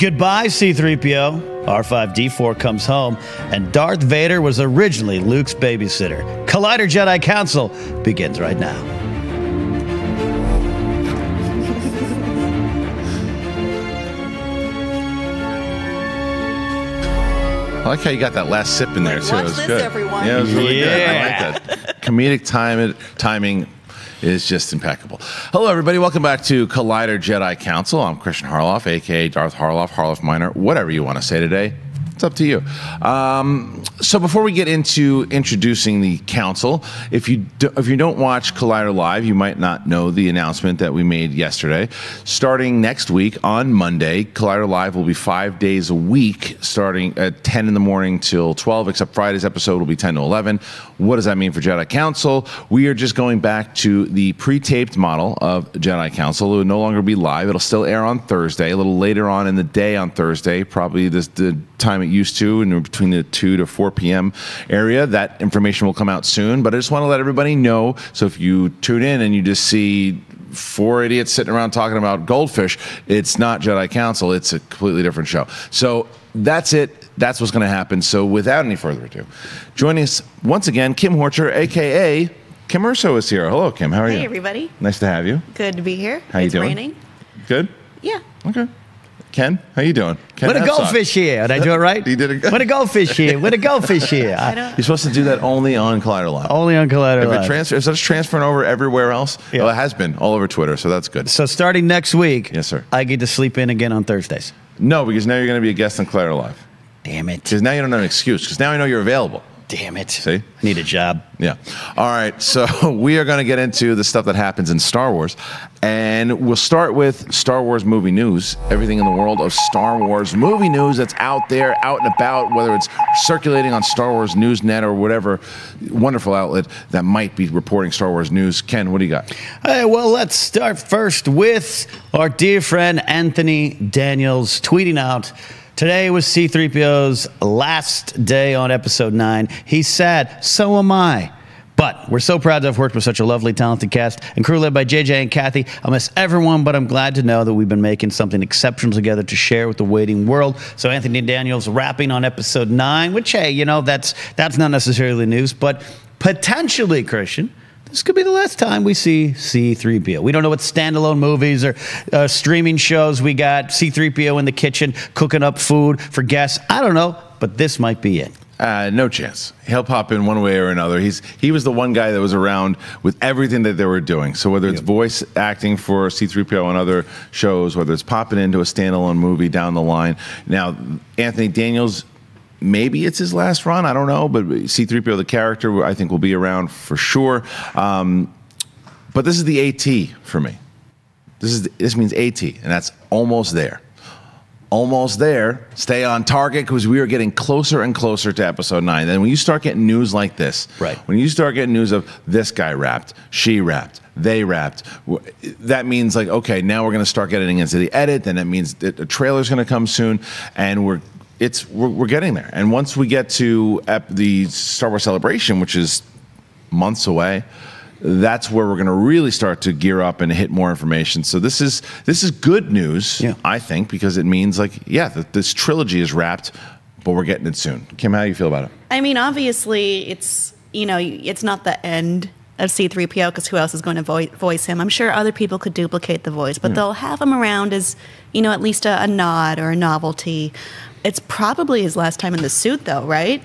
Goodbye, C-3PO. R5-D4 comes home, and Darth Vader was originally Luke's babysitter. Collider Jedi Council begins right now. I like how you got that last sip in there, too. It was good. Everyone. Yeah, it was really good. I like that. Comedic timing is just impeccable. Hello, everybody. Welcome back to Collider Jedi Council. I'm Kristian Harloff, a.k.a. Darth Harloff, Harloff Minor, whatever you want to say today. It's up to you. So before we get into introducing the council, if you don't watch Collider Live, you might not know the announcement that we made yesterday. Starting next week on Monday, Collider Live will be 5 days a week, starting at 10 in the morning till 12, except Friday's episode will be 10 to 11. What does that mean for Jedi Council? We are just going back to the pre-taped model of Jedi Council. It will no longer be live. It'll still air on Thursday, a little later on in the day on Thursday, probably the time it used to, in between the 2 to 4 p.m. area. That information will come out soon, but I just want to let everybody know, so if you tune in and you just see 4 idiots sitting around talking about goldfish, it's not Jedi Council, it's a completely different show. So that's it. That's what's going to happen. So without any further ado, joining us once again, Kim Horcher, a.k.a. Kim Horcher is here. Hello, Kim. How are you? Hey, everybody. Nice to have you. Good to be here. How you doing? It's raining. Good? Yeah. Okay. Ken, how you doing? Ken With a Napzok. goldfish here. Did I do it right? You did it good. With a goldfish here. With a goldfish here. You're supposed to do that only on Collider Live. Only on Collider Live. If it starts transferring over everywhere else, Yeah. well, it has been all over Twitter, so that's good. So starting next week, Yes, sir. I get to sleep in again on Thursdays. No, because now you're going to be a guest on Collider Live. Damn it. Because now you don't have an excuse, because now I know you're available. Damn it. See? I need a job. Yeah. All right, so we are going to get into the stuff that happens in Star Wars, and we'll start with Star Wars movie news, everything in the world of Star Wars movie news that's out there, out and about, whether it's circulating on Star Wars Newsnet or whatever wonderful outlet that might be reporting Star Wars news. Ken, what do you got? Hey, well, let's start first with our dear friend Anthony Daniels tweeting out, "Today was C-3PO's last day on Episode 9. He's sad. So am I. But we're so proud to have worked with such a lovely, talented cast and crew led by JJ and Kathy. I miss everyone, but I'm glad to know that we've been making something exceptional together to share with the waiting world." So Anthony Daniels wrapping on Episode 9, which, hey, you know, that's not necessarily news, but potentially, Kristian, this could be the last time we see C-3PO. We don't know what standalone movies or streaming shows we got. C-3PO in the kitchen cooking up food for guests. I don't know, but this might be it. No chance. He'll pop in one way or another. He was the one guy that was around with everything that they were doing. So whether it's voice acting for C-3PO on other shows, whether it's popping into a standalone movie down the line. Now, Anthony Daniels, maybe it's his last run. I don't know. But C-3PO, the character, I think will be around for sure. But this is the AT for me. This means AT, and that's almost there. Almost there. Stay on target, because we are getting closer and closer to Episode 9. And when you start getting news like this, right? When you start getting news of this guy rapped, she rapped, they rapped, that means like, okay, now we're going to start getting into the edit. Then that means that the trailer's going to come soon, and we're getting there. And once we get to the Star Wars Celebration, which is months away, that's where we're going to really start to gear up and hit more information. So this is good news, yeah, I think, because it means like, yeah, this trilogy is wrapped, but we're getting it soon. Kim, how do you feel about it? I mean, obviously, it's not the end of C-3PO, because who else is going to voice him? I'm sure other people could duplicate the voice, but they'll have him around as, at least a nod or a novelty. It's probably his last time in the suit, though, right?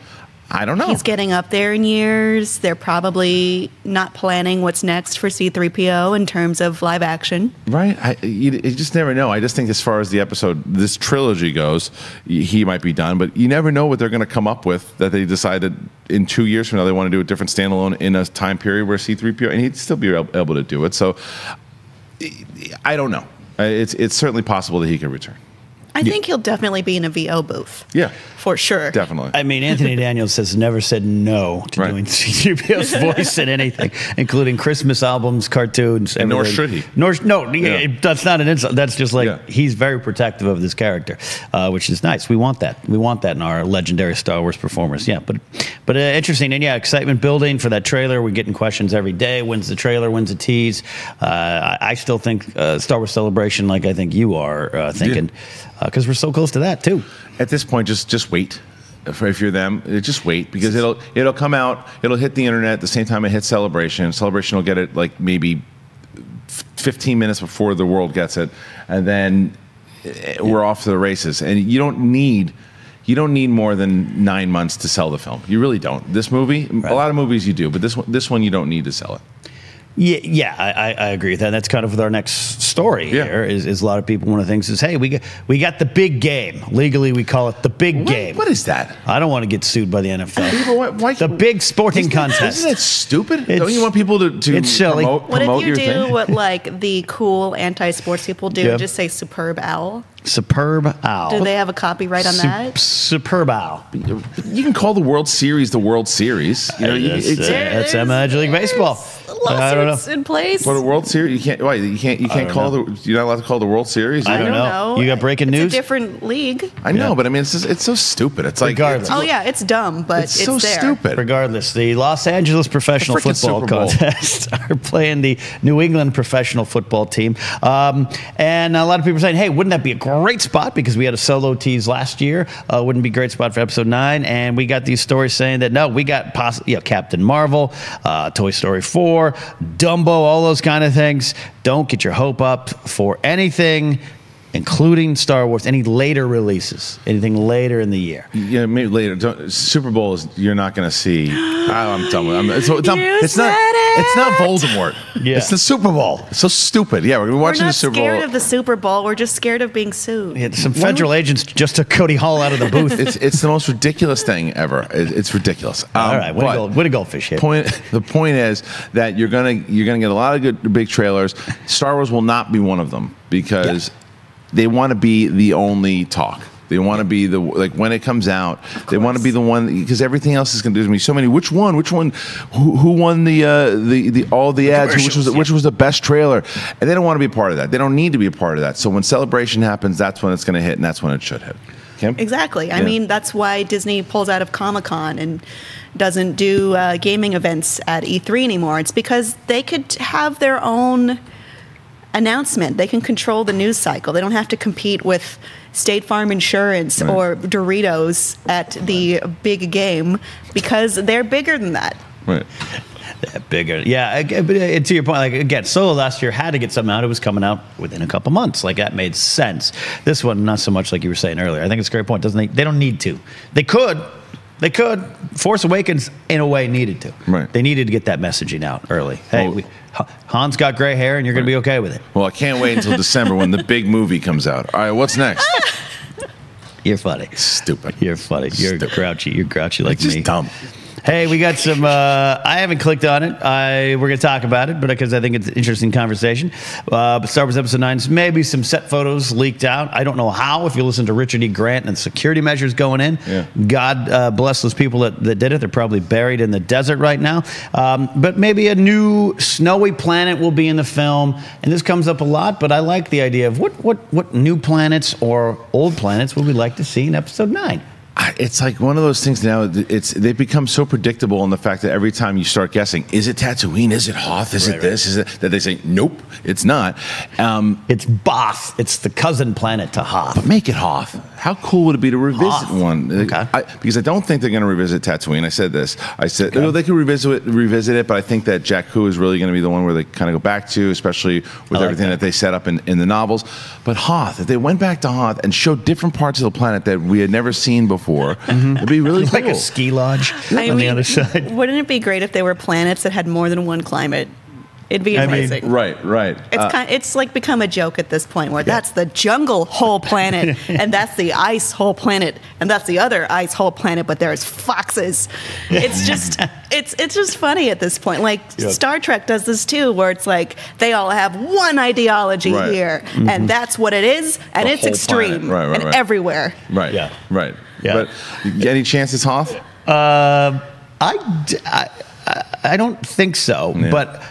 I don't know. He's getting up there in years. They're probably not planning what's next for C-3PO in terms of live action. Right. You just never know. I just think as far as this trilogy goes, he might be done, but you never know what they're going to come up with, that they decided in 2 years from now they want to do a different standalone in a time period where C-3PO, and he'd still be able to do it. So I don't know. It's certainly possible that he could return. I think he'll definitely be in a VO booth. Yeah. for sure. Definitely. I mean, Anthony Daniels has never said no to doing C-3PO's voice in anything, including Christmas albums, cartoons, everything. Nor should he. That's not an insult. That's just like he's very protective of this character, which is nice. We want that. We want that in our legendary Star Wars performers. Yeah, but interesting. And excitement building for that trailer. We're getting questions every day. When's the trailer? When's the tease? I still think Star Wars Celebration, like I think you are thinking, because we're so close to that too. At this point, just wait. If you're them, just wait, because it'll come out. It'll hit the internet at the same time it hits Celebration. Celebration will get it like maybe 15 minutes before the world gets it, and then we're off to the races. And you don't need more than 9 months to sell the film. You really don't. This movie, a lot of movies you do, but this one you don't need to sell it. Yeah, I agree with that. That's kind of with our next story here. Is a lot of people, one of the things is, hey, we got the big game. Legally, we call it the big game. What is that? I don't want to get sued by the NFL. Why, the big sporting contest. Isn't that stupid? Don't you want people to it's silly. promote what if you your do thing? what like the cool anti-sports people do? Just say superb owl. Superb owl. Do they have a copyright on that? Superb owl. You can call the World Series the World Series. That's Major League Baseball. Lawsuits in place. For the World Series, you can't. Why you can't call you're not allowed to call the World Series. I don't know. You got breaking news? It's a different league. I know, but I mean, it's so stupid. It's like regardless. It's dumb, but it's so there. stupid. Regardless, the Los Angeles Professional Football Contest are playing the New England Professional Football Team, and a lot of people are saying, "Hey, wouldn't that be a great spot?" Because we had a solo tease last year. Wouldn't it be a great spot for Episode 9? And we got these stories saying that no, we got Captain Marvel, Toy Story 4, Dumbo, all those kind of things. Don't get your hope up for anything, including Star Wars, any later releases, anything later in the year. Yeah, maybe later. Super Bowl is you're not going to see. I'm done with it. It's not Voldemort. Yeah. It's the Super Bowl. It's so stupid. Yeah, we're going to be watching the Super Bowl. We're not scared of the Super Bowl. We're just scared of being sued. Yeah, some federal agents just took Cody Hall out of the booth. It's the most ridiculous thing ever. It's ridiculous. All right, way to go, fish here. The point is that you're gonna get a lot of good big trailers. Star Wars will not be one of them because they want to be the only talk. They want to be when it comes out. They want to be the one because everything else is going to be so many. Which one? Who won the all the ads? Which was the best trailer? And they don't want to be a part of that. They don't need to be a part of that. So when Celebration happens, that's when it's going to hit, and that's when it should hit. Kim? Exactly. I mean, that's why Disney pulls out of Comic-Con and doesn't do gaming events at E3 anymore. It's because they could have their own announcement. They can control the news cycle. They don't have to compete with State Farm Insurance or Doritos at the big game because they're bigger than that. Right. Bigger. Yeah, but to your point, like again, Solo last year had to get something out. It was coming out within a couple months. Like that made sense. This one, not so much like you were saying earlier. I think it's a great point. They don't need to. They could. Force Awakens, in a way, needed to. Right. They needed to get that messaging out early. Hey, Han's got gray hair, and you're going to be okay with it. Well, I can't wait until December when the big movie comes out. All right, what's next? You're funny. Stupid. You're funny. You're grouchy. You're grouchy like it's just me. Dumb. Hey, we got some. I haven't clicked on it. We're going to talk about it, but because I think it's an interesting conversation. But Star Wars Episode 9, maybe some set photos leaked out. I don't know how. If you listen to Richard E. Grant and security measures going in, God bless those people that did it. They're probably buried in the desert right now. But maybe a new snowy planet will be in the film, and this comes up a lot. But I like the idea of what new planets or old planets would we like to see in Episode 9. It's like one of those things now. They've become so predictable in the fact that every time you start guessing, is it Tatooine? Is it Hoth? Is it this? Is it that they say, nope, it's not. It's Both. It's the cousin planet to Hoth. But make it Hoth. How cool would it be to revisit one? Okay. Because I don't think they're going to revisit Tatooine. I said this. They could revisit it, but I think that Jakku is really going to be the one where they kind of go back to, especially with everything that they set up in the novels. But Hoth, if they went back to Hoth and showed different parts of the planet that we had never seen before, it'd be really like cool. a ski lodge on the other side. Wouldn't it be great if they were planets that had more than one climate? It'd be amazing. Right. It's like become a joke at this point where that's the jungle whole planet and that's the ice whole planet and that's the other ice whole planet, but there's foxes. It's just it's just funny at this point. Like Star Trek does this too, where it's like they all have one ideology here and that's what it is, and it's extreme and everywhere. Right. Yeah. But any chance it's Hoth? I don't think so, but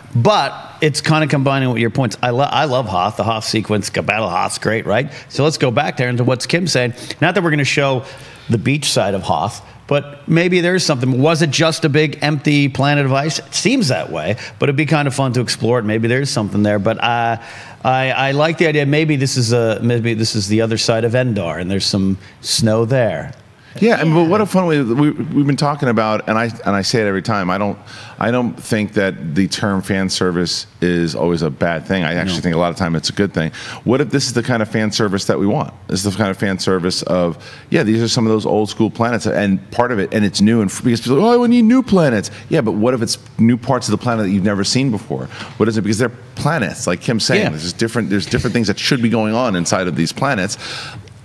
it's kind of combining with your points. I love Hoth. The Hoth sequence, Battle of Hoth's great, right? So let's go back there into what's Kim saying. Not that we're going to show the beach side of Hoth, but maybe there's something. Was it just a big empty planet of ice? It seems that way, but it'd be kind of fun to explore it. Maybe there's something there. But I like the idea. Maybe this is the other side of Endor, and there's some snow there. Yeah, but what a fun way we've been talking about, and I say it every time. I don't think that the term fan service is always a bad thing. I actually think a lot of time it's a good thing. What if this is the kind of fan service that we want? This is the kind of fan service of, these are some of those old school planets, and part of it, and it's new, and because people are, we need new planets. Yeah, but what if it's new parts of the planet that you've never seen before? What is it? Because they're planets, like Kim's saying. There's different things that should be going on inside of these planets.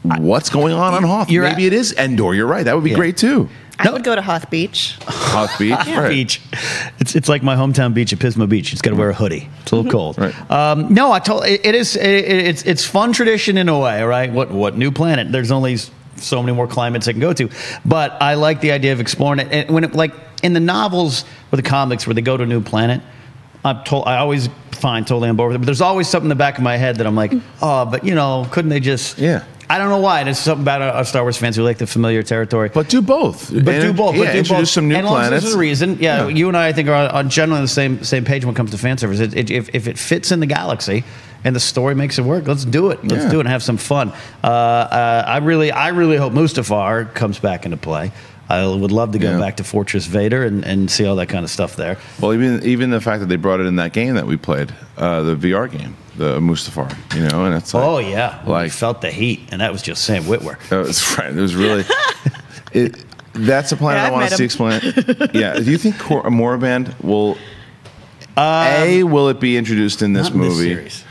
What's going on Hoth? Maybe it is Endor. You're right. That would be great too. I would go to Hoth Beach. Hoth Beach, right. Beach. It's like my hometown beach at Pismo Beach. It's got to wear a hoodie. It's a little cold. Right. No, it's fun tradition in a way, right? What new planet? There's only so many more climates I can go to, but I like the idea of exploring it. And when like in the novels or the comics where they go to a new planet, I always find totally on board with it. But there's always something in the back of my head that I'm like, but couldn't they just? Yeah. I don't know why. There's something about our Star Wars fans who like the familiar territory. But do both. Introduce some new planets. There's a reason. Yeah, you and I think are on generally the same page when it comes to fan service. If it fits in the galaxy and the story makes it work, let's do it. Let's do it and have some fun. I really hope Mustafar comes back into play. I would love to go back to Fortress Vader and see all that kind of stuff there. Well, even the fact that they brought it in that game that we played, the VR game, the Mustafar, and it's like, I felt the heat, and that was just Sam Witwer. That's right. It was really. That's a planet I want to see explained. Yeah. Do you think Moraband will? Will it be introduced in this movie? Series.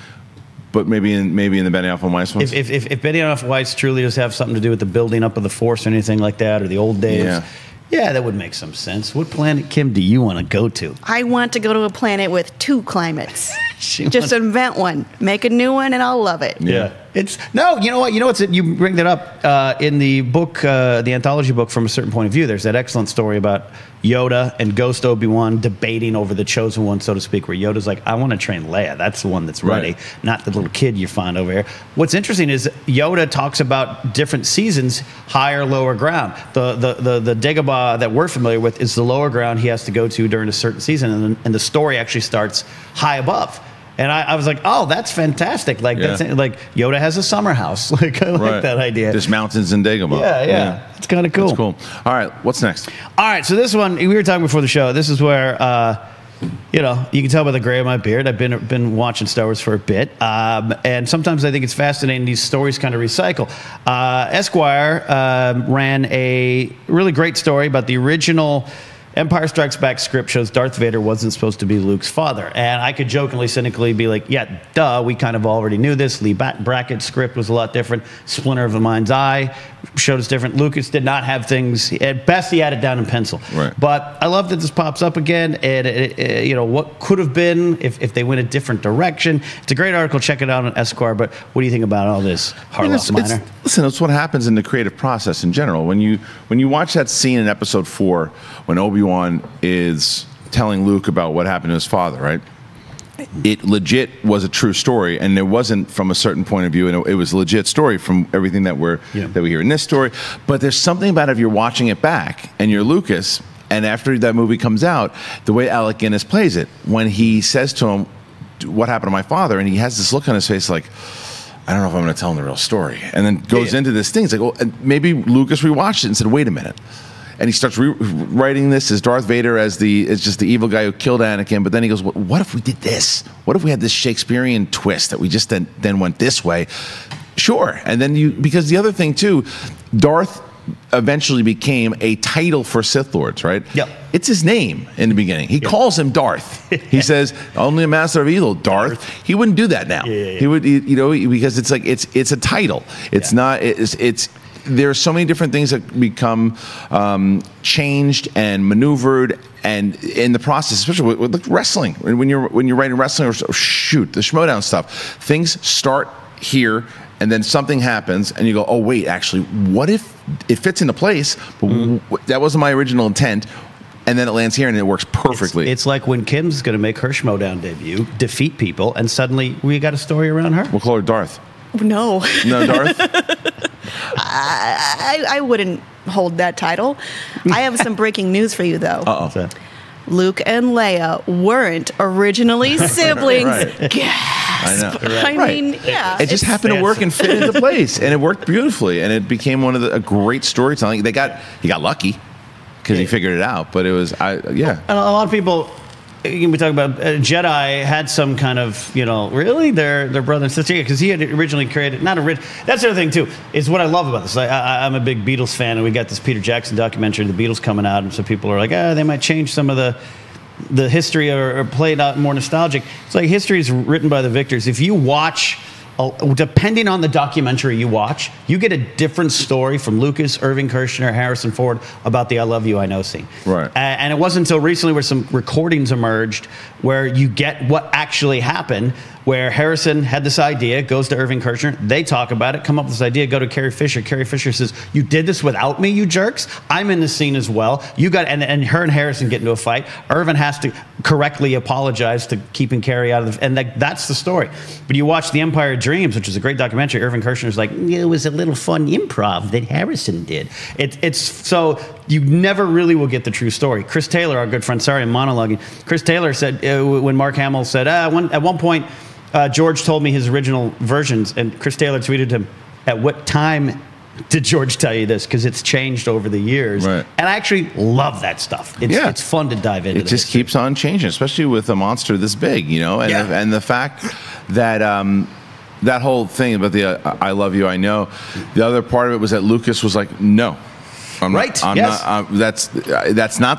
But maybe in the Benioff and Weiss ones? If Benioff and Weiss truly does have something to do with the building up of the Force or anything like that, or the old days, that would make some sense. What planet, Kim, do you want to go to? I want to go to a planet with 2 climates. Just invent one. Make a new one, and I'll love it. Yeah. You know what? You bring that up in the book, the anthology book, From a Certain Point of View. There's that excellent story about Yoda and Ghost Obi-Wan debating over the chosen one, so to speak, where Yoda's like, I want to train Leia. That's the one that's ready, not the little kid you find over here. What's interesting is Yoda talks about different seasons, higher, lower ground. The Dagobah that we're familiar with is the lower ground he has to go to during a certain season, and the story actually starts high above. And I was like, oh, that's fantastic. Like Yoda has a summer house. Like I like that idea. There's mountains in Dagobah. Yeah. It's kind of cool. That's cool. All right, what's next? All right, so this one, we were talking before the show. This is where, you can tell by the gray of my beard. I've been watching Star Wars for a bit. And sometimes I think it's fascinating. These stories kind of recycle. Esquire ran a really great story about the original Empire Strikes Back script shows Darth Vader wasn't supposed to be Luke's father. And I could jokingly, cynically be like, yeah, duh, we kind of already knew this. Lee Brackett's script was a lot different. Splinter of the Mind's Eye showed us different. Lucas did not have things, at best he had it down in pencil. Right. But I love that this pops up again. And what could have been if they went a different direction. It's a great article. Check it out on Esquire. But what do you think about all this, Harloff Minor? Listen, it's what happens in the creative process in general. When you watch that scene in Episode 4, when Obi-Wan is telling Luke about what happened to his father, right? It legit was a true story, and it wasn't from a certain point of view, and it was a legit story from everything that we hear in this story. But there's something about it if you're watching it back, and you're Lucas, and after that movie comes out, the way Alec Guinness plays it, when he says to him, what happened to my father, and he has this look on his face like, I don't know if I'm going to tell him the real story, and then goes into this thing. It's like, and maybe Lucas rewatched it and said, wait a minute. And he starts writing this as Darth Vader as just the evil guy who killed Anakin. But then he goes, what if we did this? What if we had this Shakespearean twist that we just then went this way? Sure. And then because the other thing too, Darth eventually became a title for Sith Lords, right? Yep. It's his name in the beginning. He calls him Darth. He says, only a master of evil, Darth. He wouldn't do that now. He would, because it's like, it's a title. It's not, there are so many different things that become changed and maneuvered, and in the process, especially with wrestling, when you're writing wrestling or shoot the Schmodown stuff, things start here and then something happens, and you go, oh wait, actually, what if it fits into place? But that wasn't my original intent. And then it lands here, and it works perfectly. It's like when Kim's going to make her Schmodown debut, defeat people, and suddenly we got a story around her. We'll call her Darth. No. No, Darth? I wouldn't hold that title. I have some breaking news for you, though. Uh-oh. Luke and Leia weren't originally siblings. Right. Gasp. I know. I mean, yeah. It just happened to work and fit into place, and it worked beautifully, and it became a great storytelling. He got lucky because he figured it out, but it was, yeah. And a lot of people, we talk about Jedi had some kind of, really their brother and sister, because he had originally created, that's the other thing too, is what I love about this. I'm a big Beatles fan, and we got this Peter Jackson documentary, The Beatles, coming out, and so people are like, they might change some of the history or play it out more nostalgic. It's like history is written by the victors. If you watch, depending on the documentary you watch, you get a different story from Lucas, Irving Kershner, Harrison Ford about the I Love You, I Know scene. Right. And it wasn't until recently where some recordings emerged where you get what actually happened, where Harrison had this idea, goes to Irving Kershner, they talk about it, come up with this idea, go to Carrie Fisher. Carrie Fisher says, you did this without me, you jerks? I'm in the scene as well. And her and Harrison get into a fight. Irvin has to correctly apologize to keeping Carrie out of the, and that's the story. But you watch The Empire of Dreams, which is a great documentary. Irving Kershner's like, it was a little fun improv that Harrison did. It's so you never really will get the true story. Chris Taylor, our good friend, sorry, I'm monologuing. Chris Taylor said, when Mark Hamill said, at one point, George told me his original versions, and Chris Taylor tweeted him, at what time did George tell you this? Because it's changed over the years. Right. And I actually love that stuff. It's fun to dive into. It just keeps on changing, especially with a monster this big, and the fact that that whole thing about the I Love You, I Know, the other part of it was that Lucas was like, no. That's not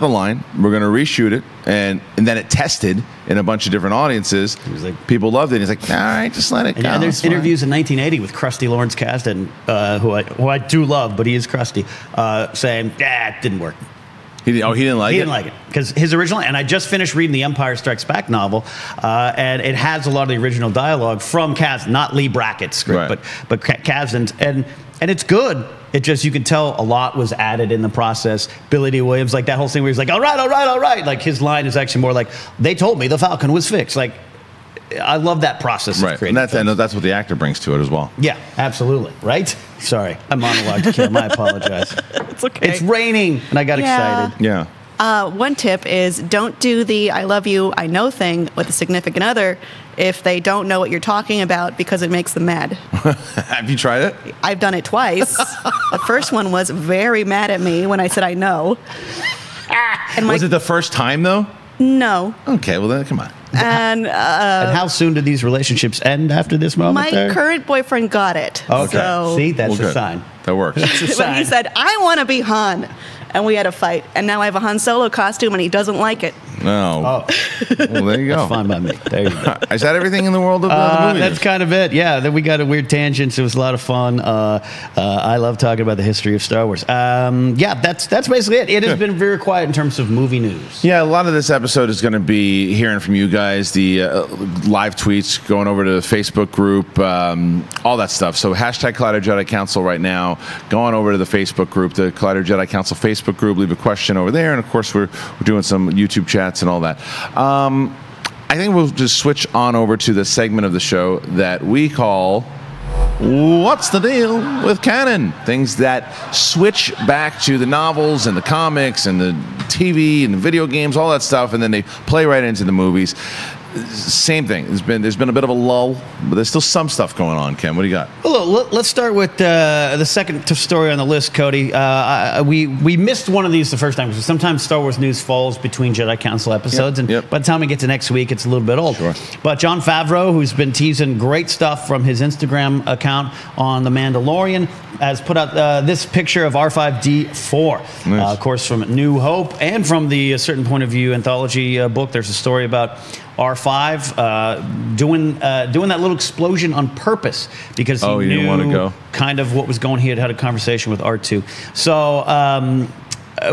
the line. We're going to reshoot it, and then it tested in a bunch of different audiences. People loved it. He's like, all right, just let it go. And there's interviews in 1980 with Krusty Lawrence Kasdan, who I do love, but he is Krusty, saying, it didn't work. He didn't like it? He didn't like it. Because his original, and I just finished reading the Empire Strikes Back novel, and it has a lot of the original dialogue from Kasdan, not Lee Brackett's script, right. but Kasdan's, and it's good. It just, you can tell a lot was added in the process. Billy D. Williams, like that whole thing where he's like, all right. Like his line is actually more like, they told me the Falcon was fixed. Like, I love that process. Right, and that's what the actor brings to it as well. Yeah, absolutely. Right? Sorry, I monologued, Kim. I apologize. It's okay. It's raining, and I got excited. Yeah. One tip is don't do the I love you, I know thing with a significant other if they don't know what you're talking about, because it makes them mad. Have you tried it? I've done it twice. The first one was very mad at me when I said I know. And was it the first time, though? No. Okay, well then, come on. And how soon did these relationships end after this moment? My current boyfriend got it. Okay. So see, that's a sign. That works. That's a sign. But he said, I want to be Han. And we had a fight. And now I have a Han Solo costume, and he doesn't like it. No. Oh. Well, there you go. That's fine by me. There you go. Is that everything in the world of the movie? That's kind of it. Yeah, then we got a weird tangent. It was a lot of fun. I love talking about the history of Star Wars. That's basically it. It has been very quiet in terms of movie news. Yeah, a lot of this episode is going to be hearing from you guys, the live tweets, going over to the Facebook group, all that stuff. So hashtag Collider Jedi Council right now. Go on over to the Facebook group, the Collider Jedi Council Facebook group. Leave a question over there. And, of course, we're doing some YouTube chats and all that. I think we'll just switch on over to the segment of the show that we call What's the Deal with Canon? Things that switch back to the novels and the comics and the TV and the video games, all that stuff, and then they play right into the movies. Same thing. There's been a bit of a lull, but there's still some stuff going on. Ken, what do you got? Well, let's start with the second story on the list, Cody. We missed one of these the first time because sometimes Star Wars news falls between Jedi Council episodes, and by the time we get to next week, it's a little bit old. Sure. But Jon Favreau, who's been teasing great stuff from his Instagram account on The Mandalorian, has put out this picture of R5D4. Nice. Of course, from New Hope and from the Certain Point of View anthology book, there's a story about R5 doing that little explosion on purpose because he knew want to go. Kind of what was going. He had a conversation with R2, so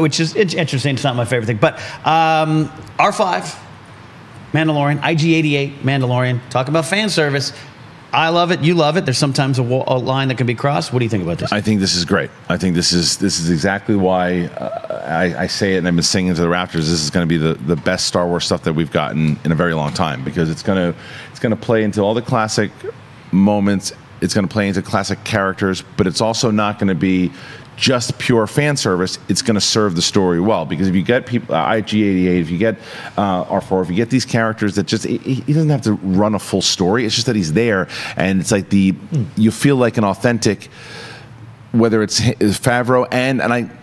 which is interesting. It's not my favorite thing, but R5, Mandalorian, IG-88, Mandalorian. Talk about fan service. I love it. You love it. There's sometimes a line that can be crossed. What do you think about this? I think this is great. I think this is exactly why I say it, and I've been singing to the rafters. This is going to be the best Star Wars stuff that we've gotten in a very long time, because it's going to play into all the classic moments. It's going to play into classic characters, but it's also not going to be just pure fan service. It's going to serve the story well, because if you get people, IG-88, if you get R4, if you get these characters that just, he doesn't have to run a full story. It's just that he's there, and it's like you feel like an authentic, whether it's Favreau and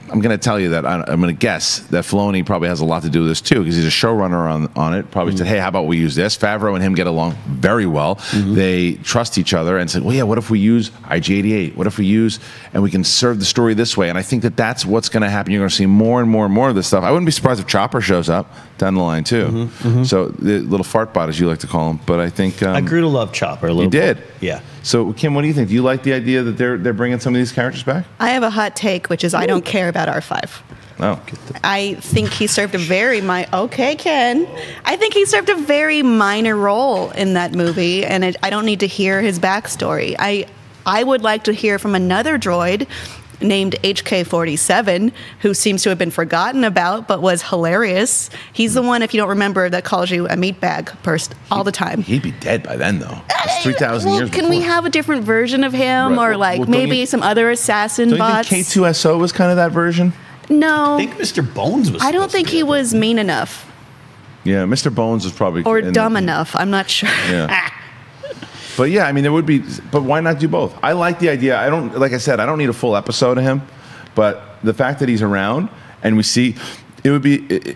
I'm going to tell you that I'm going to guess that Filoni probably has a lot to do with this too, because he's a showrunner on it. Probably said, hey, how about we use this? Favreau and him get along very well. They trust each other and said, well, yeah, what if we use IG-88? What if we use, and we can serve the story this way? And I think that that's what's going to happen. You're going to see more and more and more of this stuff. I wouldn't be surprised if Chopper shows up down the line too. So the little fart bot, as you like to call him. But I think I grew to love Chopper a little bit. You did? Yeah. So, Kim, what do you think? Do you like the idea that they're bringing some of these characters back? I have a hot take, which is I don't care about R5. Oh. I think he served a very okay, Ken. I think he served a very minor role in that movie, and I don't need to hear his backstory. I would like to hear from another droid named HK-47, who seems to have been forgotten about, but was hilarious. He's the one, if you don't remember, that calls you a meatbag person all the time. He'd be dead by then, though. It's 3,000 years Can we have a different version of him, or maybe some other assassin bots? Don't you think K2SO was kind of that version? No. I think Mr. Bones was. I don't think he was mean enough. Yeah, Mr. Bones was probably. Or dumb enough. I'm not sure. Yeah. But yeah, I mean, there would be. But why not do both? I like the idea. Like I said, I don't need a full episode of him, but the fact that he's around and we see, it would be.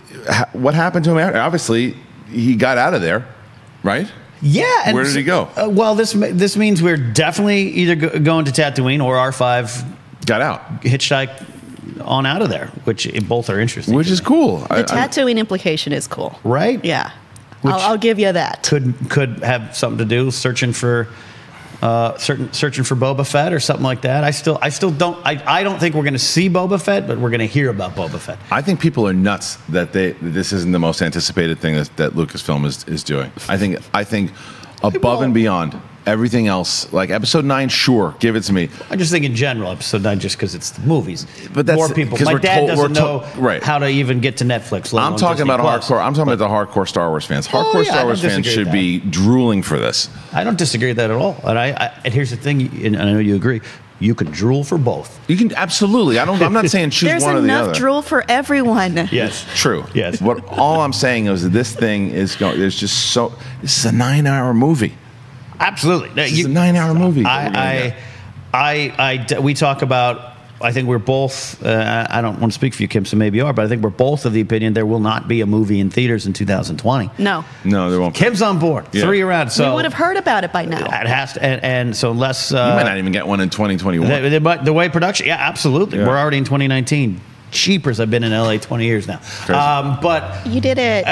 What happened to him? Obviously, he got out of there, right? Yeah. And where did he go? Well, this means we're definitely either going to Tatooine or R5 got out, hitchhiked on out of there, which both are interesting. Which is cool. The Tatooine implication is cool, right? Yeah, I'll give you that. Could have something to do searching for Boba Fett or something like that. I still don't. I don't think we're going to see Boba Fett, but we're going to hear about Boba Fett. I think people are nuts that this isn't the most anticipated thing that Lucasfilm is doing. I think above and beyond everything else, like Episode 9, sure, give it to me. I just think in general, Episode 9, just because it's the movies. But that's more people. My dad doesn't know right. how to even get to Netflix. I'm talking about hardcore. I'm talking about the hardcore Star Wars fans. Hardcore Star Wars fans should be drooling for this. I don't disagree with that at all. And here's the thing, and I know you agree. You can drool for both. You can absolutely. I'm not saying choose one or the other. There's enough drool for everyone. Yes, true. Yes. All I'm saying is that this thing is going. There's just so. This is a 9-hour movie. Absolutely. It's a 9-hour movie. We talk about, I think we're both, I don't want to speak for you, Kim, so maybe you are, but I think we're both of the opinion there will not be a movie in theaters in 2020. No, there won't be. Kim's on board. Yeah. 3 around. So we would have heard about it by now. It has to, and so unless... you might not even get one in 2021. But the way production, yeah, absolutely. Yeah. We're already in 2019. Cheapers, I've been in LA 20 years now. But you did it.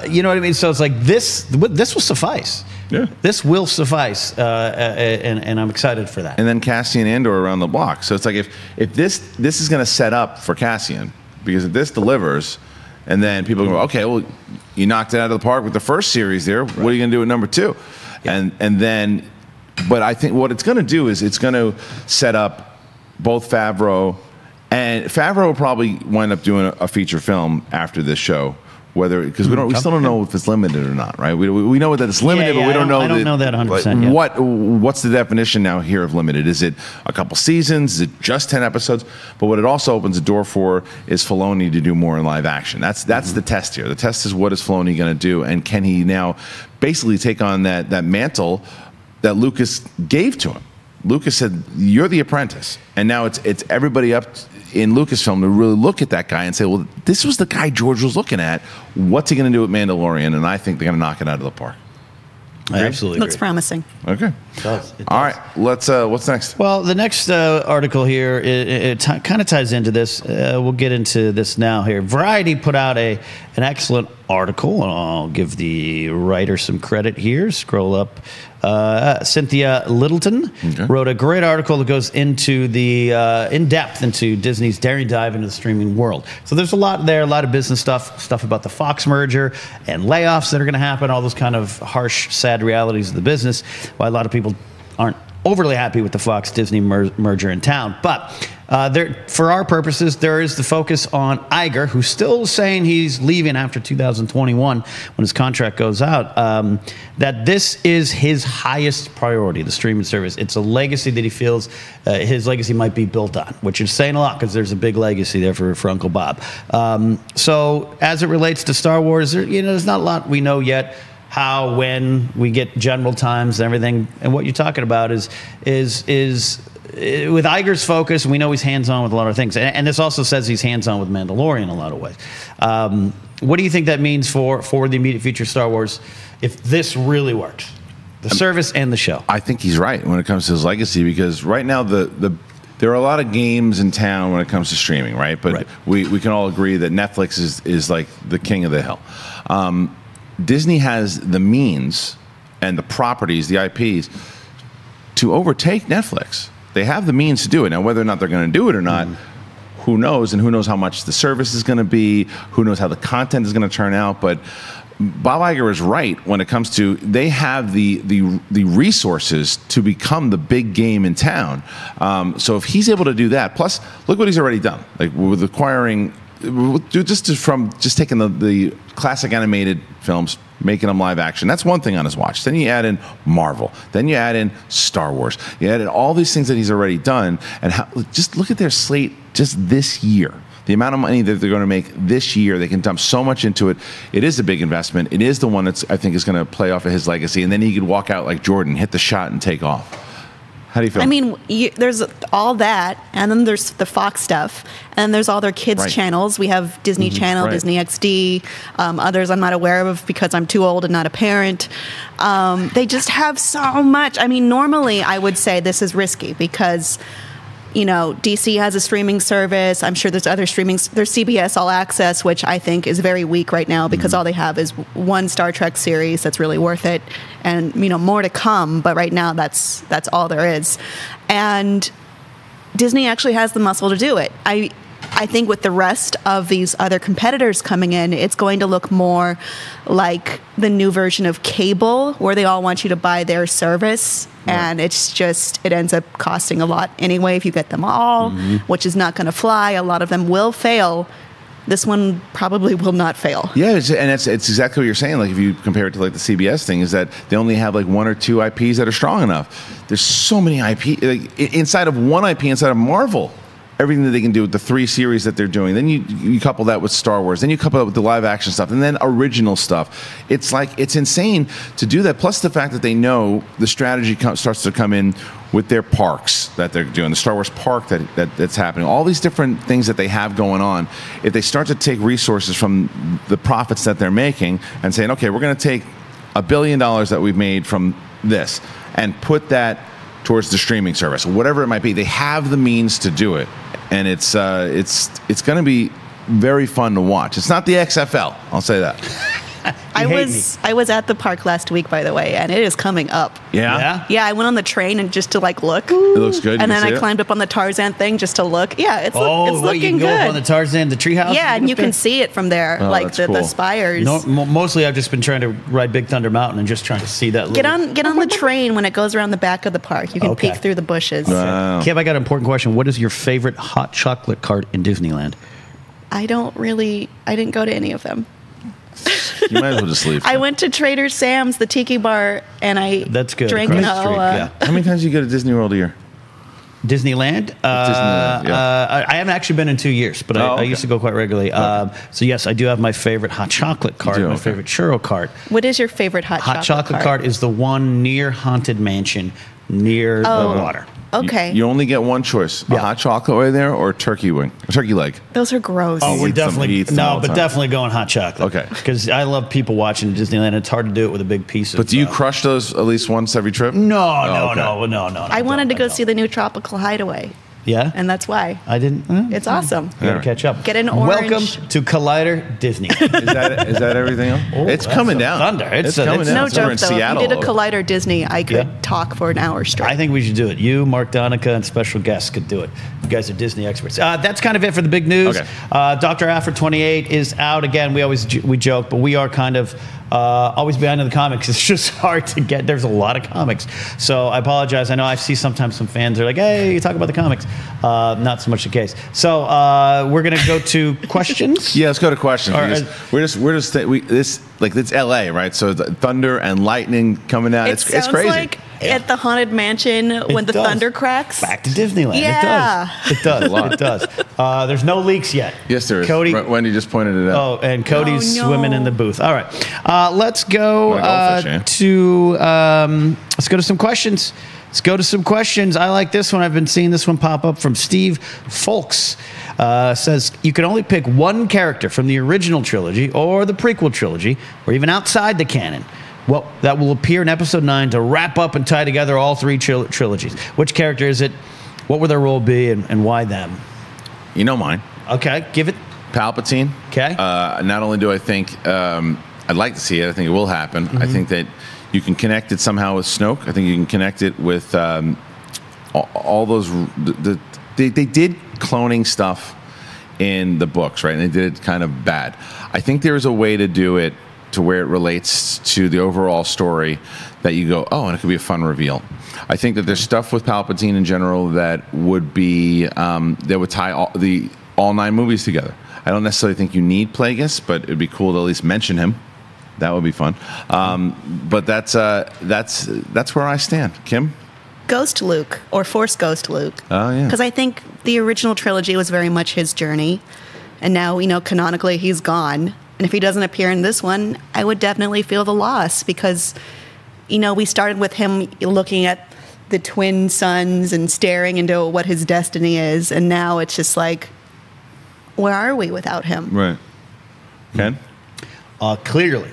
You know what I mean? So it's like this will suffice. Yeah. This will suffice, and I'm excited for that. And then Cassian Andor around the block. So it's like if this is going to set up for Cassian, because if this delivers, and then people go, okay, well, you knocked it out of the park with the first series there. Right. What are you going to do with number 2? Yeah. And then, but I think what it's going to do is it's going to set up both Favreau, and Favreau will probably wind up doing a feature film after this show. Because we still don't know if it's limited or not, right? We know that it's limited, but we don't know. I don't know that 100% yet. What's the definition now here of limited? Is it a couple seasons? Is it just 10 episodes? But what it also opens the door for is Filoni to do more in live action. That's the test here. The test is, what is Filoni going to do, and can he now basically take on that mantle that Lucas gave to him? Lucas said, "You're the apprentice," and now it's everybody up in Lucasfilm to really look at that guy and say, well, this was the guy George was looking at. What's he going to do with Mandalorian? And I think they're going to knock it out of the park. I absolutely Looks promising. Okay. It does. All right. Let's. What's next? Well, the next article here, it kind of ties into this. We'll get into this now here. Variety put out an excellent article. I'll give the writer some credit here. Scroll up. Cynthia Littleton wrote a great article that goes into the in depth into Disney's daring dive into the streaming world. So there's a lot there, a lot of business stuff about the Fox merger and layoffs that are going to happen, all those kind of harsh, sad realities of the business. Why a lot of people aren't overly happy with the Fox Disney merger in town, but. For our purposes, there is the focus on Iger, who's still saying he's leaving after 2021 when his contract goes out, that this is his highest priority, the streaming service. It's a legacy that he feels his legacy might be built on, which is saying a lot because there's a big legacy there for Uncle Bob. So as it relates to Star Wars, there's not a lot we know yet. How, when we get general times and everything. And what you're talking about is with Iger's focus, we know he's hands-on with a lot of things. And this also says he's hands-on with Mandalorian in a lot of ways. What do you think that means for the immediate future of Star Wars if this really works? The service and the show. I think he's right when it comes to his legacy, because right now there are a lot of games in town when it comes to streaming, right? But we can all agree that Netflix is like the king of the hill. Disney has the means and the properties, the IPs, to overtake Netflix. They have the means to do it. Now, whether or not they're going to do it or not, who knows? And who knows how much the service is going to be? Who knows how the content is going to turn out? But Bob Iger is right when it comes to they have the resources to become the big game in town. So if he's able to do that, plus look what he's already done, like with acquiring. Just taking the classic animated films, making them live action. That's one thing on his watch. Then you add in Marvel. Then you add in Star Wars. You add in all these things that he's already done. And just look at their slate just this year. The amount of money that they're going to make this year, they can dump so much into it. It is a big investment. It is the one that's, I think, is going to play off of his legacy. And then he could walk out like Jordan, hit the shot, and take off. How do you feel? I mean, there's all that, and then there's the Fox stuff, and then there's all their kids' channels. We have Disney Channel, Disney XD, others I'm not aware of because I'm too old and not a parent. They just have so much. I mean, normally I would say this is risky because, DC has a streaming service. I'm sure there's other streamings. There's CBS All Access, which I think is very weak right now because all they have is one Star Trek series that's really worth it, and more to come. But right now, that's all there is. And Disney actually has the muscle to do it. I think with the rest of these other competitors coming in, it's going to look more like the new version of cable, where they all want you to buy their service. And it ends up costing a lot anyway if you get them all, which is not going to fly. A lot of them will fail. This one probably will not fail. Yeah, and it's exactly what you're saying. Like if you compare it to like the CBS thing, is that they only have like one or two IPs that are strong enough. There's so many IP inside of one IP inside of Marvel. Everything that they can do with the 3 series that they're doing. Then you couple that with Star Wars. Then you couple that with the live action stuff. And then original stuff. It's insane to do that. Plus the fact that they know the strategy starts to come in with their parks that they're doing. The Star Wars park that's happening. All these different things that they have going on. If they start to take resources from the profits that they're making and saying, okay, we're going to take $1 billion that we've made from this and put that towards the streaming service, whatever it might be. They have the means to do it, and it's going to be very fun to watch. It's not the XFL, I'll say that. I was at the park last week, by the way, and it is coming up. Yeah? Yeah, I went on the train and just to look. It looks good. And then I climbed up on the Tarzan thing just to look. Yeah, it's looking good. You can go up on the Tarzan, the treehouse? Yeah, and you can see it from there, the spires. No, mostly I've just been trying to ride Big Thunder Mountain and just trying to see that. Get on the train when it goes around the back of the park. You can peek through the bushes. Wow. Kev, I got an important question. What is your favorite hot chocolate cart in Disneyland? I didn't go to any of them. You might as well just leave. I went to Trader Sam's, the tiki bar, and That's good. drank Across the street, How many times do you go to Disney World a year? Disneyland? I haven't actually been in 2 years, but I used to go quite regularly. So yes, I do have my favorite hot chocolate cart, my favorite churro cart. What is your favorite hot chocolate cart? Is the one near Haunted Mansion, near the water. Okay. You only get one choice: a hot chocolate right there, or a turkey leg. Those are gross. Oh, we're definitely definitely going hot chocolate. Okay. Because I love people watching Disneyland. It's hard to do it with a big piece of. But do you crush those at least once every trip? No. I wanted to go see the new Tropical Hideaway. Yeah? And that's why. I didn't. It's awesome. You gotta catch up. Get an orange. Welcome to Collider Disney. Is that everything else? It's coming down. Thunder. It's coming down. No We're joke, in though. Seattle. If we did a Collider Disney, I could Yeah. talk for an hour straight. I think we should do it. You, Mark Donica, and special guests could do it. You guys are Disney experts. That's kind of it for the big news. Okay. Dr. Aphra 28 is out again. We joke, but we are kind of always behind in the comics. It's just hard to get. There's a lot of comics. So I apologize. I know I see sometimes some fans are like, hey, you talk about the comics. Not so much the case. So we're going to go to questions. Yeah, let's go to questions. Or, It's LA, right? So the thunder and lightning coming out. It's sounds crazy. like at the Haunted Mansion when the does. thunder cracks. Back to Disneyland. Yeah. It does. It does. There's no leaks yet. Yes, there is. Cody. Wendy just pointed it out. Oh, and Cody's Oh, no. swimming in the booth. All right, let's go let's go to some questions. Let's go to some questions. I like this one. I've been seeing this one pop up from Steve Folks. Says you can only pick one character from the original trilogy or the prequel trilogy, or even outside the canon. Well, that will appear in Episode 9 to wrap up and tie together all three trilogies. Which character is it? What would their role be, and why them? You know mine. Okay, give it. Palpatine. Okay. Not only do I think I'd like to see it, I think it will happen. I think that you can connect it somehow with Snoke. I think you can connect it with all those. They did cloning stuff in the books, right? And they did it kind of bad. I think there is a way to do it to where it relates to the overall story that you go, oh, and it could be a fun reveal. I think that there's stuff with Palpatine in general that would be that would tie all 9 movies together. I don't necessarily think you need Plagueis, but it'd be cool to at least mention him. That would be fun. But that's where I stand. Kim? Ghost Luke or Force Ghost Luke. Oh, yeah. Because I think the original trilogy was very much his journey. And now, canonically he's gone. And if he doesn't appear in this one, I would definitely feel the loss because, we started with him looking at the twin suns and staring into what his destiny is. And now it's just like, where are we without him? Right. Ken? Clearly,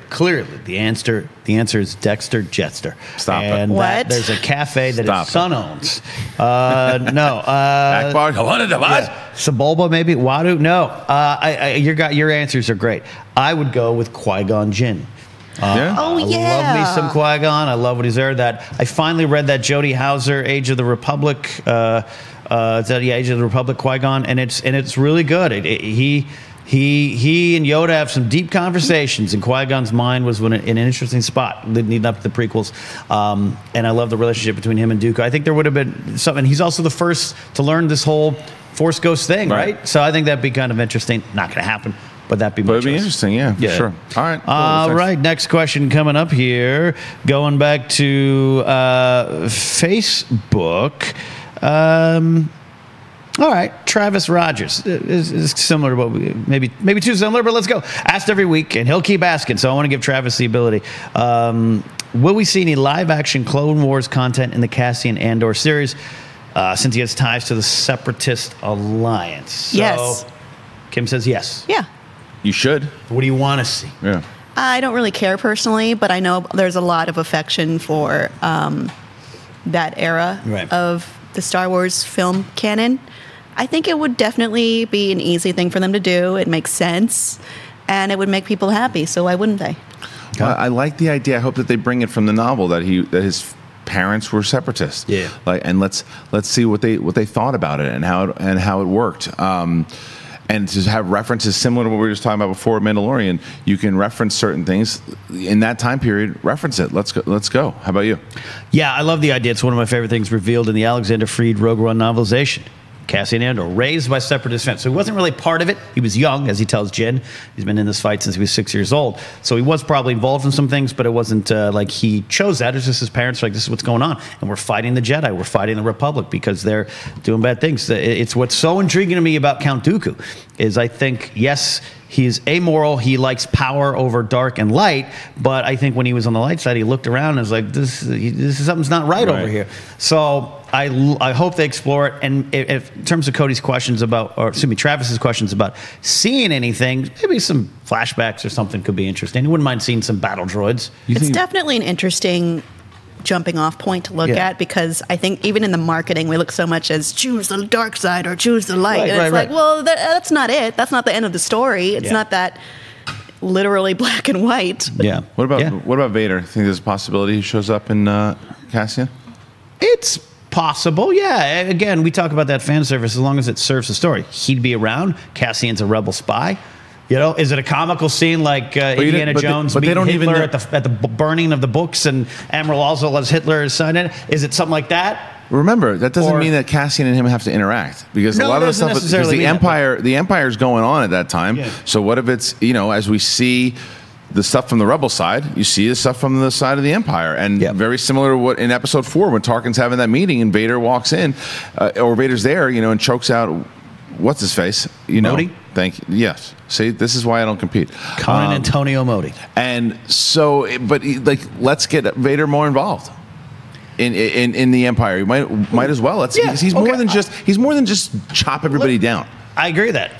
the answer is Dexter Jetster. Stop it. And What? there's a cafe that Stop his son owns. No. Akbar? Sebulba, maybe? Wadu? No. Your answers are great. I would go with Qui-Gon Jinn. Yeah. Oh, I yeah. love me some Qui-Gon. I love what he's there. That I finally read that Jody Hauser Age of the Republic. Age of the Republic Qui-Gon, and it's really good. He and Yoda have some deep conversations, and Qui-Gon's mind was in an interesting spot leading up to the prequels. And I love the relationship between him and Dooku. I think there would have been something. He's also the first to learn this whole Force Ghost thing, right? So I think that'd be kind of interesting. Not going to happen, but that'd be. But it'd be interesting, yeah, for sure. All right. Cool. Right. Next question coming up here. Going back to Facebook. All right, Travis Rogers is similar to what maybe too similar, but let's go. Asked every week, and he'll keep asking. So I want to give Travis the ability. Will we see any live-action Clone Wars content in the Cassian Andor series? Since he has ties to the Separatist Alliance. So, Yes. Kim says yes. Yeah. You should. What do you want to see? Yeah. I don't really care personally, but I know there's a lot of affection for that era of the Star Wars film canon. I think it would definitely be an easy thing for them to do. It makes sense, and it would make people happy. So why wouldn't they? I like the idea. I hope that they bring it from the novel that his parents were separatists. Yeah. And let's see what they thought about it and how it worked. And to have references similar to what we were just talking about before, Mandalorian, you can reference certain things in that time period. Reference it. Let's go. How about you? Yeah, I love the idea. It's one of my favorite things revealed in the Alexander Freed Rogue One novelization. Cassian Andor, raised by Separatist fans. So he wasn't really part of it. He was young, as he tells Jin. He's been in this fight since he was 6 years old. So he was probably involved in some things, but it wasn't like he chose that. It's just his parents were like, this is what's going on. And we're fighting the Jedi. We're fighting the Republic because they're doing bad things. It's what's so intriguing to me about Count Dooku is I think, yes, he's amoral. He likes power over dark and light. But I think when he was on the light side, he looked around and was like, this is something's not right over here. So I hope they explore it. And if, in terms of Cody's questions about, or excuse me, Travis's questions about seeing anything, maybe some flashbacks or something could be interesting. I wouldn't mind seeing some battle droids. It's definitely an interesting jumping off point to look Yeah. at, because I think even in the marketing we look so much as choose the dark side or choose the light, Right, and right, it's right. like, well, that's not it. That's not the end of the story. It's Yeah. not that literally black and white. Yeah. What about Yeah. what about Vader? Think there's a possibility he shows up in Cassian? It's possible, yeah. Again, we talk about that fan service as long as it serves the story. He'd be around. Cassian's a rebel spy. You know, is it a comical scene like Indiana Jones but they meeting don't even Hitler know- at the burning of the books and Admiral Oswald as Hitler is signed in? Is it something like that? Remember, that doesn't Or- mean that Cassian and him have to interact, because No, a lot it of the doesn't stuff, because necessarily mean that, the Empire's going on at that time. Yeah. So what if it's, as we see the stuff from the Rebel side, you see the stuff from the side of the Empire, and Yeah. very similar to what in Episode 4 when Tarkin's having that meeting and Vader walks in, or Vader's there, and chokes out what's his face, Modi? Thank you. Yes. See, this is why I don't compete. Conan Antonio Modi. And so, let's get Vader more involved in the Empire. You might as well. Yeah, Because he's more than just chop everybody down. I agree with that.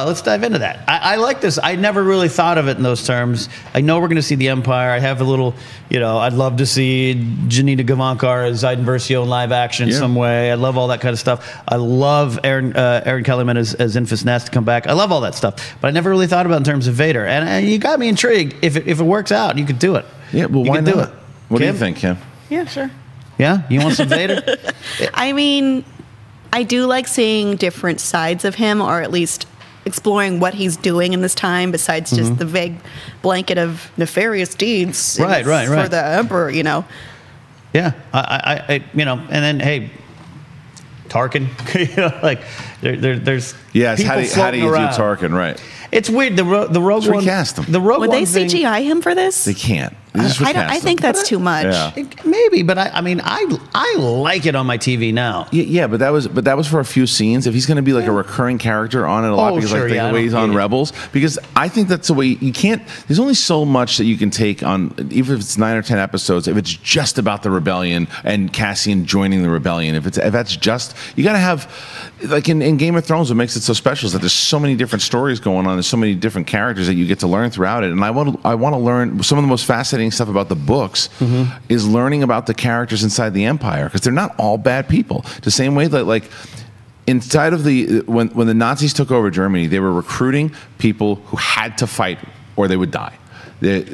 Let's dive into that. I like this. I never really thought of it in those terms. I know we're going to see the Empire. I have a little, I'd love to see Janina Gavankar as Iden Versio in live action in Yeah. some way. I love all that kind of stuff. I love Aaron Kellyman as Infus Nest to come back. I love all that stuff. But I never really thought about it in terms of Vader. And you got me intrigued. If it works out, you could do it. Yeah, well, you why could not? do it. What do you Kim? think, Kim? Yeah, sure. Yeah? You want some Vader? I mean, I do like seeing different sides of him, or at least exploring what he's doing in this time, besides just the vague blanket of nefarious deeds Right. for the Emperor, Yeah, and then hey, Tarkin, there's Yes. people How do you floating do around. Tarkin? Right. It's weird. The Rogue Just One. recast him. The Rogue Would One they thing, CGI him for this? They can't. They just I recast think him. that's too much. Yeah. Maybe, but I like it on my TV now. Yeah, but that was for a few scenes. If he's going to be like a recurring character on it a lot, Oh, because sure, the yeah, I way don't he's on get it. Rebels, because I think that's the way you can't. There's only so much that you can take on, even if it's 9 or 10 episodes. If it's just about the rebellion and Cassian joining the rebellion, if that's just, you got to have, like in Game of Thrones, what makes it so special is that there's so many different stories going on. There's so many different characters that you get to learn throughout it. And I want to learn some of the most fascinating stuff about the books. Is learning about the characters inside the Empire, because they're not all bad people. The same way that, like, inside of when the Nazis took over Germany, they were recruiting people who had to fight or they would die.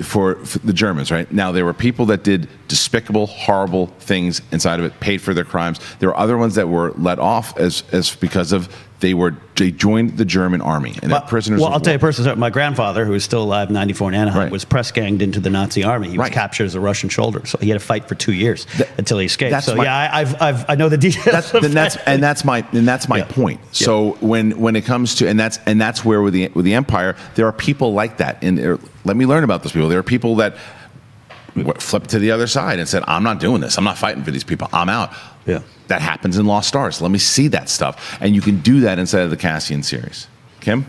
For the Germans, right? Now, there were people that did despicable, horrible things inside of it, paid for their crimes. There were other ones that were let off as because of they joined the German army and they're prisoners. Well, of I'll tell you war. personally, my grandfather, who is still alive, 94 in Anaheim, Right. was press ganged into the Nazi army. He was Right. captured as a Russian soldier, so he had to fight for 2 years until he escaped. that's So my- yeah, I know the details. That's my Yeah. point. So when it comes to and that's where with the Empire, there are people like that. And let me learn about those people. There are people that flipped to the other side and said, "I'm not doing this. I'm not fighting for these people. I'm out." Yeah. That happens in Lost Stars. Let me see that stuff, and you can do that inside of the Cassian series. Kim?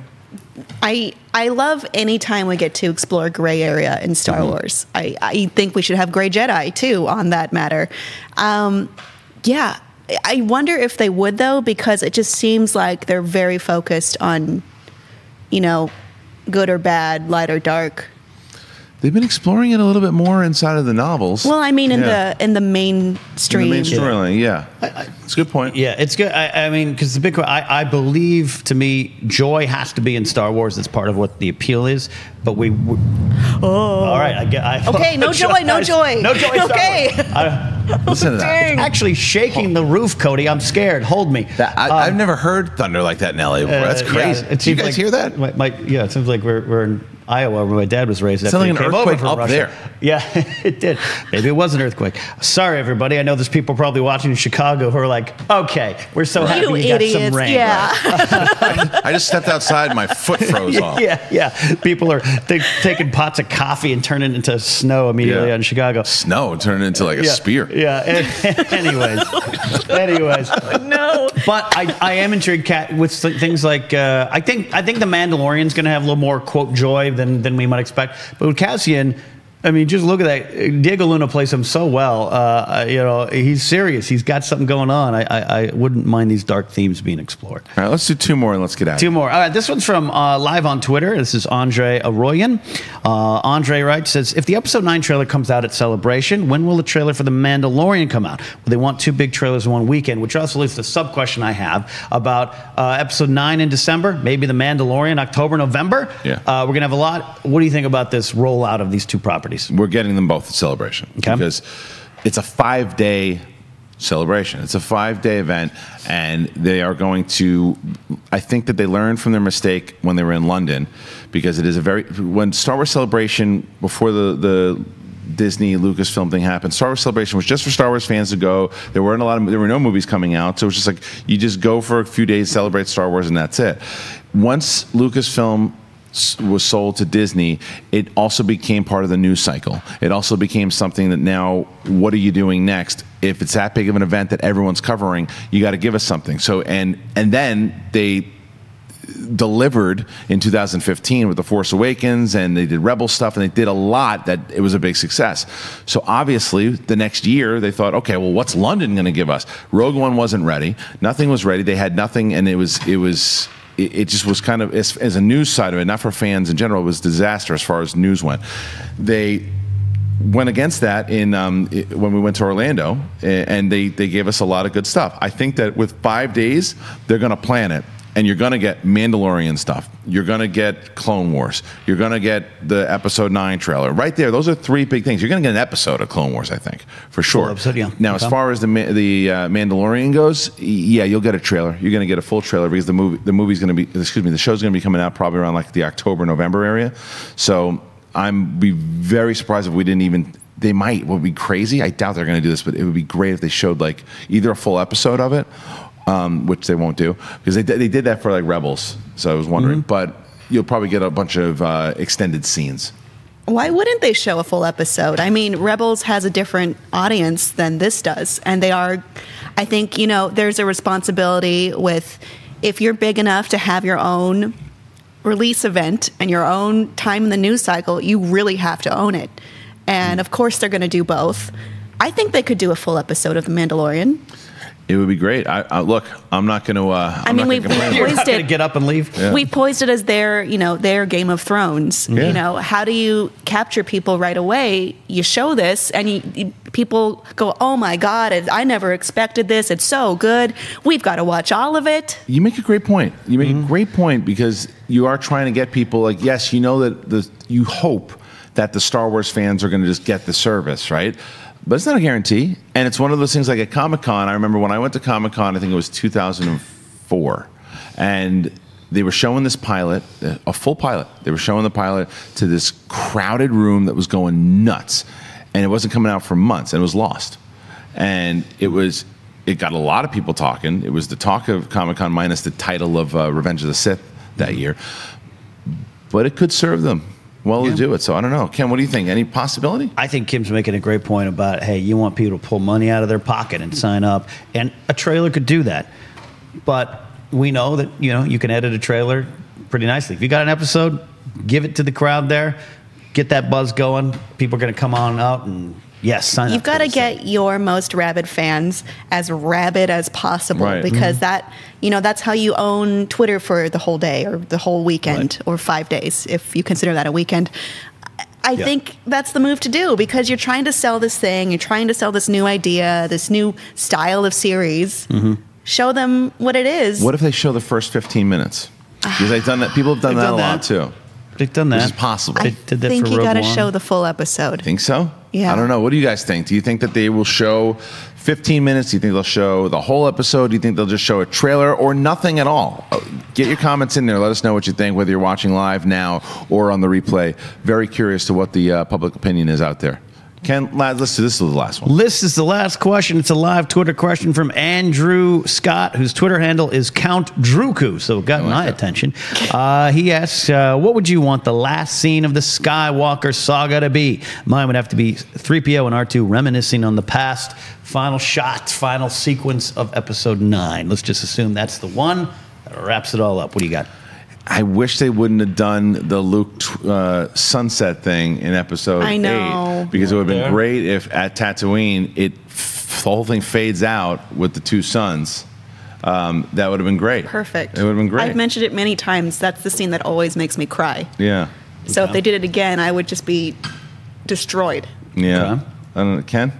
I love any time we get to explore gray area in Star Wars. I think we should have gray Jedi too on that matter. Yeah, I wonder if they would though, because it just seems like they're very focused on, good or bad, light or dark. They've been exploring it a little bit more inside of the novels. Well, I mean, in Yeah. the mainstream. In the main storyline, yeah. It's a good point. Yeah, it's good. I mean, because the big, I believe, to me, joy has to be in Star Wars. That's part of what the appeal is. But all right, Okay, no joy, no joy. no joy. in Star Okay. Wars. Listen to that. Dang. Actually shaking the roof, Cody. I'm scared. Hold me. I've never heard thunder like that in LA before. That's crazy. Yeah, Did you seems guys like hear that? Yeah, it seems like we're in Iowa, where my dad was raised. Sounded after like he an came over earthquake from up Russia. there. Yeah, it did. Maybe it was an earthquake. Sorry, everybody. I know there's people probably watching in Chicago who are like, "Okay, we're so happy You we got idiots. some rain." Yeah. I just stepped outside, my foot froze off. Yeah. People are taking pots of coffee and turning it into snow immediately Yeah. out in Chicago. Snow turned into like a Yeah, spear. Yeah. Anyways. No. But I am intrigued, Kat, with things like I think the Mandalorian's going to have a little more quote joy than we might expect. But with Cassian, I mean, just look at that. Diego Luna plays him so well. You know, he's serious. He's got something going on. I wouldn't mind these dark themes being explored. All right, let's do 2 more and let's get out. 2 more. All right, this one's from live on Twitter. This is Andre Arroyan. Andre writes, says, if the Episode 9 trailer comes out at Celebration, when will the trailer for The Mandalorian come out? Well, they want 2 big trailers in one weekend, which also leaves the sub-question I have about Episode 9 in December, maybe The Mandalorian, October, November. Yeah. We're going to have a lot. What do you think about this rollout of these 2 properties? We're getting them both at Celebration because it's a 5-day celebration. It's a 5-day event, and they are going to. I think that they learned from their mistake when they were in London, because it is when Star Wars Celebration before the Disney Lucasfilm thing happened. Star Wars Celebration was just for Star Wars fans to go. There were no movies coming out, so it was just like you just go for a few days, celebrate Star Wars, and that's it. Once Lucasfilm was sold to Disney, it also became part of the news cycle. It also became something that now, what are you doing next? If it's that big of an event that everyone's covering, you got to give us something. So and then they delivered in 2015 with The Force Awakens, and they did Rebel stuff, and they did a lot that it was a big success. So obviously the next year they thought, okay, well, what's London going to give us? Rogue One wasn't ready. Nothing was ready. They had nothing, and it just was kind of, as a news side of it, not for fans in general, it was disaster as far as news went. They went against that when we went to Orlando, and they gave us a lot of good stuff. I think that with 5 days, they're going to plan it. And you're going to get Mandalorian stuff. You're going to get Clone Wars. You're going to get the Episode 9 trailer. Right there, those are 3 big things. You're going to get an episode of Clone Wars, I think, for sure. Full episode, yeah. Now, as far as the Mandalorian goes, yeah, you'll get a trailer. You're going to get a full trailer because the show's going to be coming out probably around like the October, November area. So I'm be very surprised if we didn't even. They might. Would be crazy. I doubt they're going to do this, but it would be great if they showed like either a full episode of it. Which they won't do because they did that for like Rebels. So I was wondering, but you'll probably get a bunch of extended scenes. Why wouldn't they show a full episode? I mean, Rebels has a different audience than this does, and they are. I think there's a responsibility with if you're big enough to have your own release event and your own time in the news cycle, you really have to own it. And of course, they're going to do both. I think they could do a full episode of The Mandalorian. It would be great. Look, I'm not going to. I mean, we've poised it. Get up and leave. Yeah. We poised it as their Game of Thrones. Yeah. How do you capture people right away? You show this, and people go, "Oh my God! I never expected this. It's so good. We've got to watch all of it." You make a great point. You make a great point because you are trying to get people like, yes, that you hope that the Star Wars fans are going to just get the service, right? But it's not a guarantee. And it's one of those things like at Comic-Con. I remember when I went to Comic-Con, I think it was 2004. And they were showing this pilot, a full pilot. They were showing the pilot to this crowded room that was going nuts. And it wasn't coming out for months, and it was lost. And it got a lot of people talking. It was the talk of Comic-Con minus the title of Revenge of the Sith that year. But it could serve them to do it. So I don't know. Ken, what do you think? Any possibility? I think Kim's making a great point about, hey, you want people to pull money out of their pocket and sign up. And a trailer could do that. But we know that, you can edit a trailer pretty nicely. If you got an episode, give it to the crowd there. Get that buzz going. People are going to come on out and, yes, sign up. You've got to get your most rabid fans as rabid as possible, right. Because that's how you own Twitter for the whole day or the whole weekend or 5 days, if you consider that a weekend. I think that's the move to do because you're trying to sell this thing. You're trying to sell this new idea, this new style of series. Show them what it is. What if they show the first 15 minutes? Because they've done that. People have done that a lot too. They've done that. This is possible. I think you got to show the full episode. Think so? Yeah. I don't know. What do you guys think? Do you think that they will show 15 minutes? Do you think they'll show the whole episode? Do you think they'll just show a trailer or nothing at all? Get your comments in there. Let us know what you think, whether you're watching live now or on the replay. Very curious to what the public opinion is out there. Ken, this is the last one. This is the last question. It's a live Twitter question from Andrew Scott, whose Twitter handle is Count Dooku, so it got my attention. He asks, what would you want the last scene of the Skywalker saga to be? Mine would have to be 3PO and R2 reminiscing on the past. Final shot, final sequence of Episode 9. Let's just assume that's the one that wraps it all up. What do you got? I wish they wouldn't have done the Luke sunset thing in episode 8, because it would have been great if at Tatooine the whole thing fades out with the 2 suns. That would have been great. Perfect. It would have been great. I've mentioned it many times. That's the scene that always makes me cry. Yeah. So if they did it again, I would just be destroyed. Yeah. I don't know, Ken?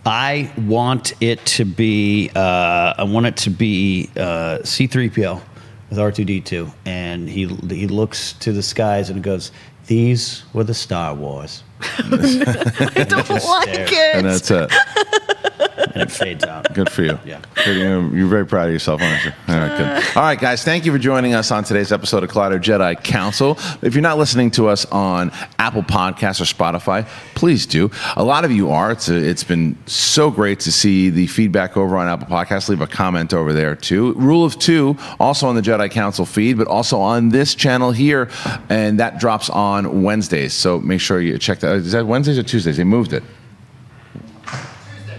I want it to be C-3PO with R2-D2, and he looks to the skies and goes, "These were the Star Wars." I don't like it. And that's it. And it fades out. Good for you. Yeah. You're very proud of yourself, aren't you? All right, good. All right, guys, thank you for joining us on today's episode of Collider Jedi Council. If you're not listening to us on Apple Podcasts or Spotify, please do. A lot of you are. It's been so great to see the feedback over on Apple Podcasts. Leave a comment over there, too. Rule of 2, also on the Jedi Council feed, but also on this channel here, and that drops on Wednesdays. So make sure you check that. Is that Wednesdays or Tuesdays? They moved it.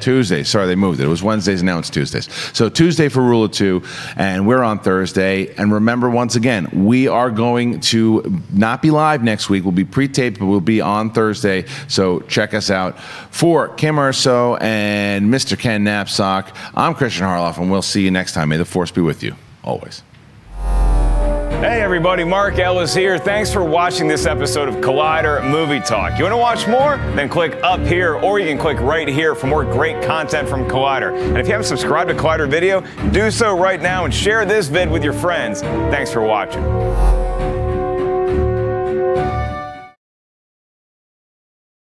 Tuesdays. Sorry, they moved it. It was Wednesdays, now it's Tuesdays. So Tuesday for Rule of 2, and we're on Thursday. And remember, once again, we are going to not be live next week. We'll be pre-taped, but we'll be on Thursday. So check us out. For Kim Horcher and Mr. Ken Napzok, I'm Kristian Harloff, and we'll see you next time. May the Force be with you, always. Hey everybody, Mark Ellis here. Thanks for watching this episode of Collider Movie Talk. You want to watch more? Then click up here, or you can click right here for more great content from Collider. And if you haven't subscribed to Collider Video, do so right now and share this vid with your friends. Thanks for watching.